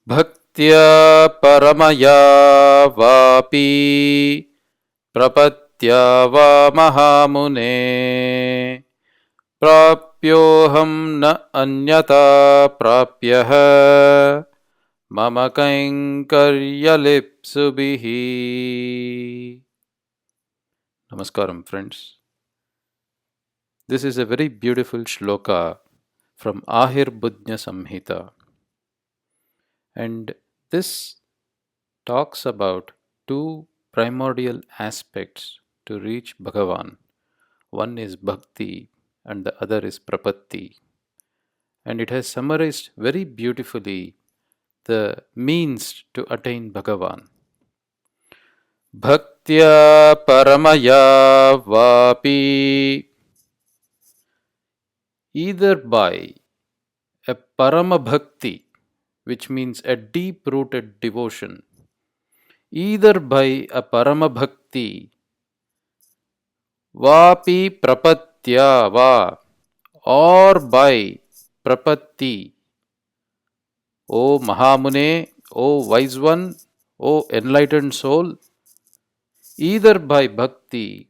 bhaktya paramaya vapi prapatya va mahamune prapyoham na anyata prapyah mama kainkaryalipsubhihi. Namaskaram, friends. This is a very beautiful shloka from Ahirbuddhnya samhitA, and this talks about two primordial aspects to reach bhagavAn. One is bhakti and the other is prapatti. And it has summarized very beautifully the means to attain bhagavAn. Bhaktya paramaya vapi, either by a parama bhakti, which means a deep rooted devotion, either by a parama bhakti, vapi prapatya va, or by prapatti, O Mahamune, O wise one, O enlightened soul, either by bhakti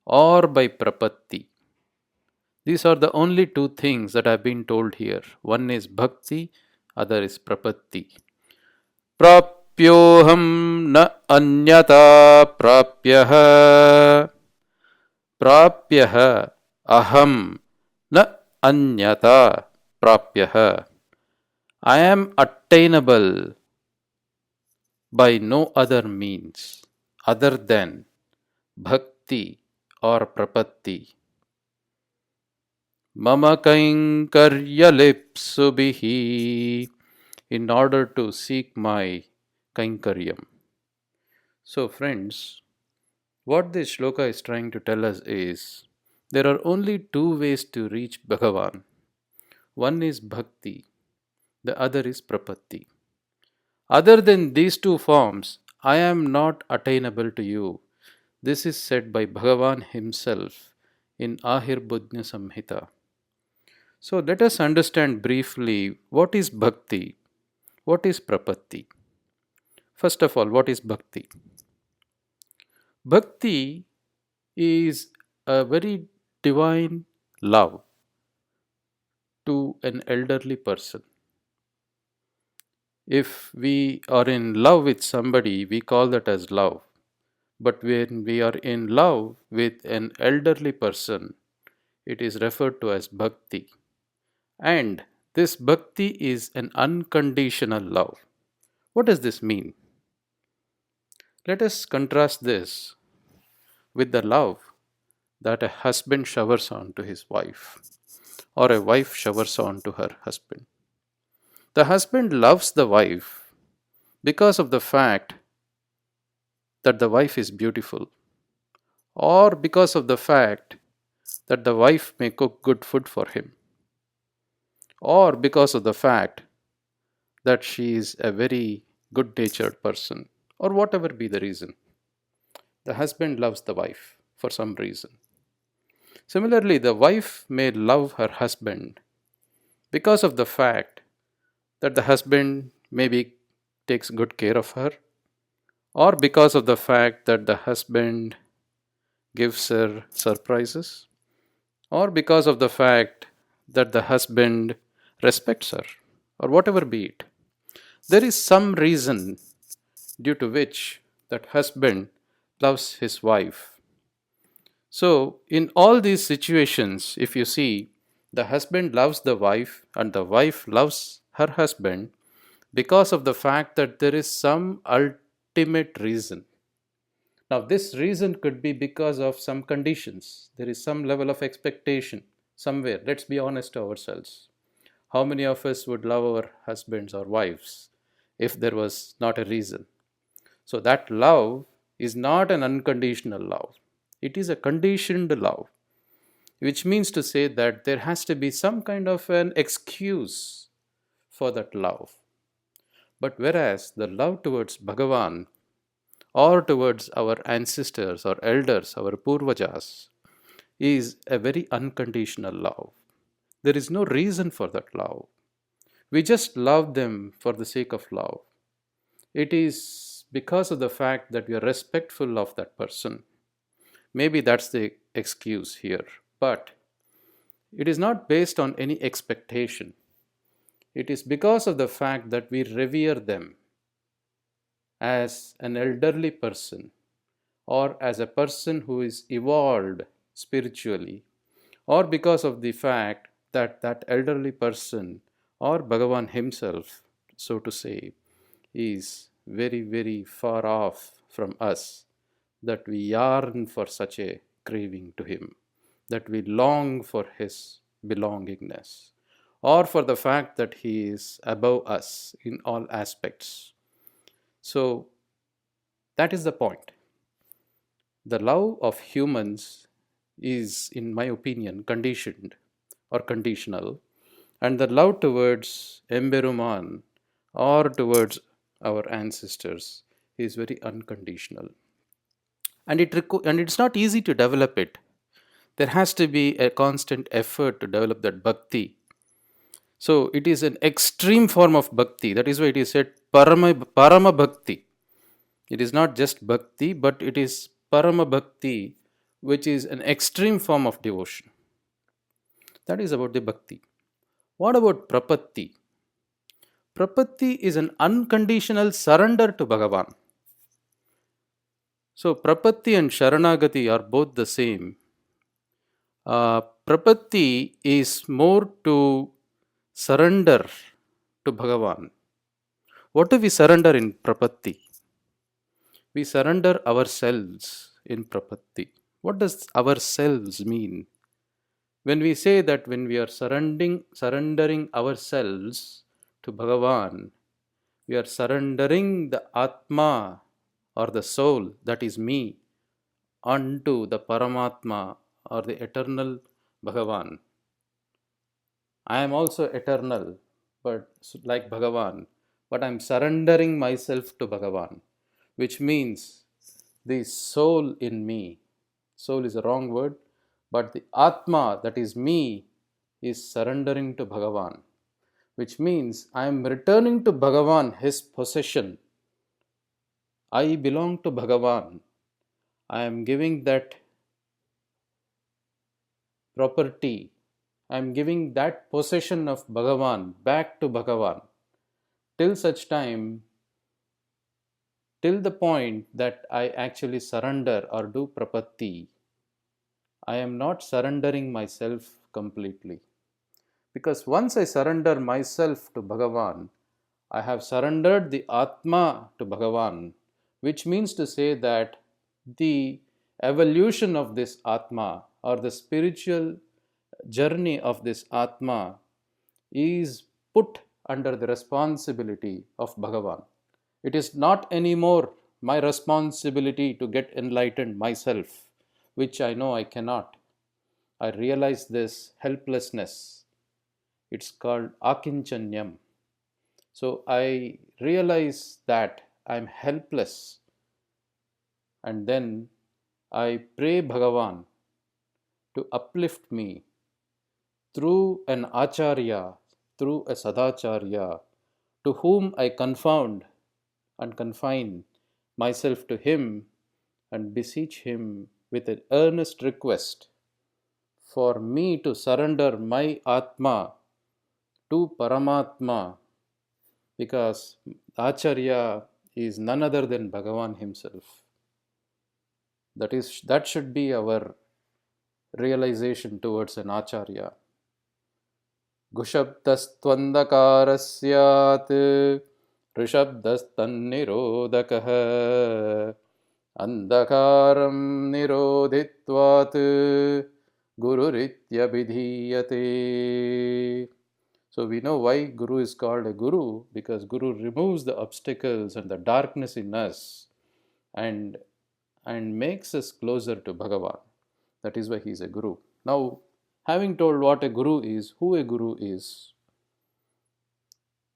or by prapatti. These are the only two things that have been told here. One is bhakti, other is prapatti. Prapyoham na anyata prapyah. Prapyah aham na anyata prapyah. I am attainable by no other means other than bhakti or prapatti. Mama kainkaryalipsubhihi, in order to seek my kainkaryam. So, friends, what this shloka is trying to tell us is there are only two ways to reach bhagavān. One is bhakti, the other is prapatti. Other than these two forms, I am not attainable to you. This is said by Bhagavan himself in Ahirbuddhnya samhitā. So let us understand briefly what is bhakti, what is prapatti. First of all, what is bhakti? Bhakti is a very divine love to an elderly person. If we are in love with somebody, we call that as love. But when we are in love with an elderly person, it is referred to as bhakti. And this bhakti is an unconditional love. What does this mean? Let us contrast this with the love that a husband showers on to his wife, or a wife showers on to her husband. The husband loves the wife because of the fact that the wife is beautiful, or because of the fact that the wife may cook good food for him, or because of the fact that she is a very good natured person, or whatever be the reason. The husband loves the wife for some reason. Similarly, the wife may love her husband because of the fact that the husband maybe takes good care of her, or because of the fact that the husband gives her surprises, or because of the fact that the husband respects her, or whatever be it. There is some reason due to which that husband loves his wife. So, in all these situations, if you see, the husband loves the wife and the wife loves her husband because of the fact that there is some ultimate reason. Now, this reason could be because of some conditions. There is some level of expectation somewhere. Let's be honest to ourselves. How many of us would love our husbands or wives if there was not a reason? So, that love is not an unconditional love. It is a conditioned love, which means to say that there has to be some kind of an excuse for that love. But whereas the love towards Bhagavan or towards our ancestors or elders, our purvajas, is a very unconditional love. There is no reason for that love. We just love them for the sake of love. It is because of the fact that we are respectful of that person. Maybe that's the excuse here. But it is not based on any expectation. It is because of the fact that we revere them as an elderly person, or as a person who is evolved spiritually, or because of the fact that that elderly person or Bhagavan himself, so to say, is very, very far off from us, that we yearn for such a craving to him, that we long for his belongingness, or for the fact that he is above us in all aspects. So that is the point. The love of humans is, in my opinion, conditioned or conditional, and the love towards Emberuman or towards our ancestors is very unconditional. And it's not easy to develop it. There has to be a constant effort to develop that bhakti. So it is an extreme form of bhakti. That is why it is said parama bhakti. It is not just bhakti, but it is parama bhakti, which is an extreme form of devotion. That is about the bhakti. What about prapatti? Prapatti is an unconditional surrender to Bhagavan. So prapatti and sharanagati are both the same. Prapatti is more to surrender to Bhagavan. What do we surrender in prapatti? We surrender ourselves in prapatti. What does ourselves mean? When we say that when we are surrendering ourselves to Bhagavan, we are surrendering the Atma or the soul, that is me, unto the Paramatma or the eternal Bhagavan. I am also eternal, but like Bhagavan, but I am surrendering myself to Bhagavan, which means the soul in me. Soul is a wrong word, but the Atma, that is me, is surrendering to Bhagavan, which means I am returning to Bhagavan, his possession. I belong to Bhagavan. I am giving that property, I am giving that possession of Bhagavan back to Bhagavan till such time, till the point that I actually surrender or do prapatti. I am not surrendering myself completely. Because once I surrender myself to Bhagavan, I have surrendered the Atma to Bhagavan, which means to say that the evolution of this Atma or the spiritual journey of this Atma is put under the responsibility of Bhagavan. It is not anymore my responsibility to get enlightened myself, which I know I cannot. I realize this helplessness. It's called akinchanyam. So I realize that I'm helpless, and then I pray Bhagavan to uplift me through an acharya, through a sadacharya, to whom I confound and confine myself to him and beseech him with an earnest request for me to surrender my Atma to Paramatma, because Acharya is none other than Bhagavan himself. That should be our realization towards an Acharya. Gushabdastvandakarasyat Rishabdastannirodakah Andakaram nirodhitvat Gururitya vidhiyate. So we know why Guru is called a Guru, because Guru removes the obstacles and the darkness in us and makes us closer to Bhagavan. That is why he is a Guru. Now, having told what a Guru is, who a Guru is,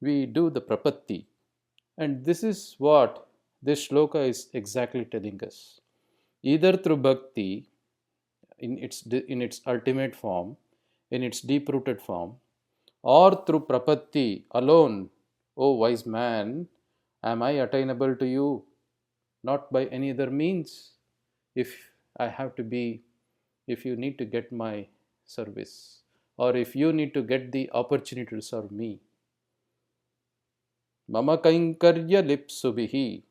we do the prapatti. And this is what this shloka is exactly telling us. Either through bhakti, in its ultimate form, in its deep-rooted form, or through prapatti alone, O wise man, am I attainable to you, not by any other means. If I have to be, if you need to get my service, or if you need to get the opportunity to serve me, mama kainkarya lipsubhihi,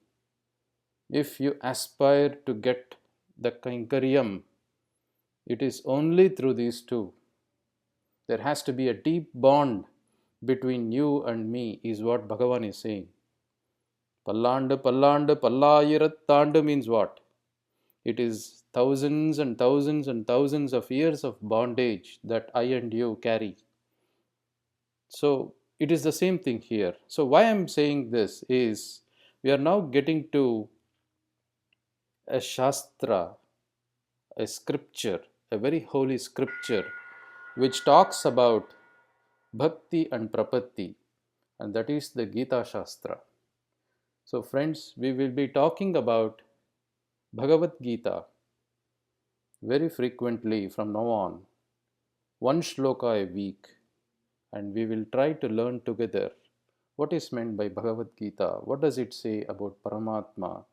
if you aspire to get the kainkaryam, it is only through these two. There has to be a deep bond between you and me, is what Bhagavan is saying. Pallandu, pallandu, pallayirattandu means what? It is thousands and thousands and thousands of years of bondage that I and you carry. So it is the same thing here. So why I am saying this is, we are now getting to a shastra, a scripture, a very holy scripture, which talks about bhakti and prappatti, and that is the Gita Shastra. So friends, we will be talking about Bhagavad Gita very frequently from now on, one shloka a week, and we will try to learn together what is meant by Bhagavad Gita, what does it say about Paramatma,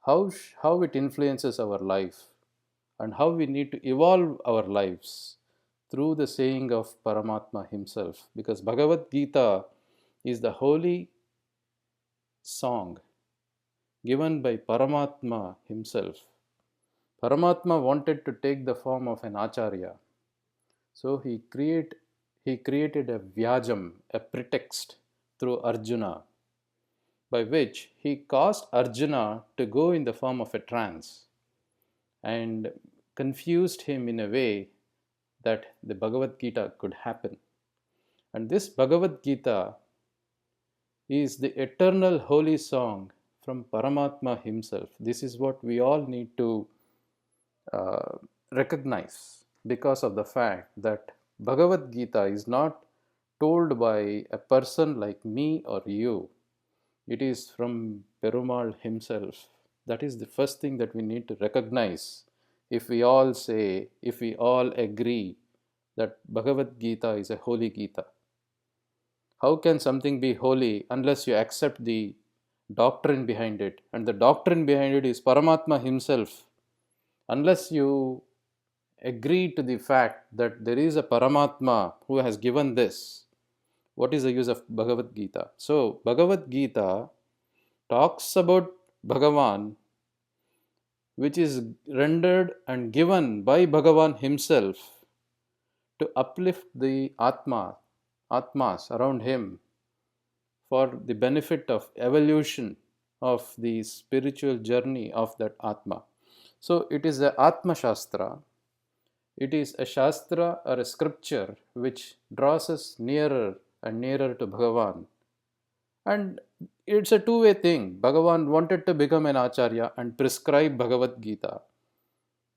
how it influences our life, and how we need to evolve our lives through the saying of Paramatma himself, because Bhagavad Gita is the holy song given by Paramatma himself. Paramatma wanted to take the form of an acharya, so he created a vyajam, a pretext through Arjuna, by which he caused Arjuna to go in the form of a trance and confused him in a way that the Bhagavad Gita could happen. And this Bhagavad Gita is the eternal holy song from Paramatma himself. This is what we all need to recognize, because of the fact that Bhagavad Gita is not told by a person like me or you. It is from Perumal himself. That is the first thing that we need to recognize. If we all agree that Bhagavad Gita is a holy Gita. How can something be holy unless you accept the doctrine behind it? And the doctrine behind it is Paramatma himself. Unless you agree to the fact that there is a Paramatma who has given this, what is the use of Bhagavad Gita? So Bhagavad Gita talks about Bhagavan, which is rendered and given by Bhagavan himself to uplift the Atmas around him, for the benefit of evolution of the spiritual journey of that Atma. So it is the Atma Shastra. It is a Shastra or a scripture which draws us nearer and nearer to Bhagavan. And it's a two-way thing. Bhagavan wanted to become an Acharya and prescribe Bhagavad Gita.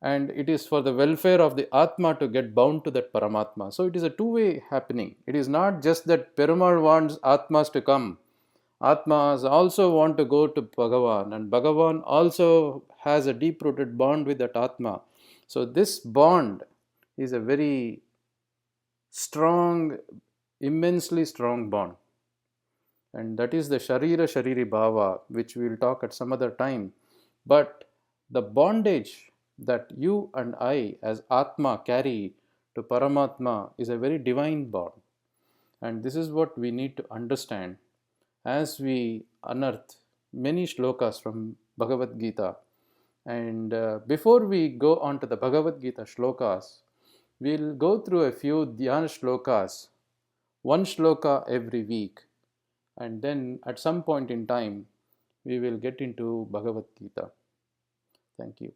And it is for the welfare of the Atma to get bound to that Paramatma. So it is a two-way happening. It is not just that Perumal wants Atmas to come. Atmas also want to go to Bhagavan, and Bhagavan also has a deep-rooted bond with that Atma. So this bond is a very strong, immensely strong bond. And that is the Sharira Shariri Bhava, which we will talk at some other time. But the bondage that you and I as Atma carry to Paramatma is a very divine bond. And this is what we need to understand as we unearth many shlokas from Bhagavad Gita. And before we go on to the Bhagavad Gita shlokas, we'll go through a few dhyana shlokas, one shloka every week. And then at some point in time, we will get into Bhagavad Gita. Thank you.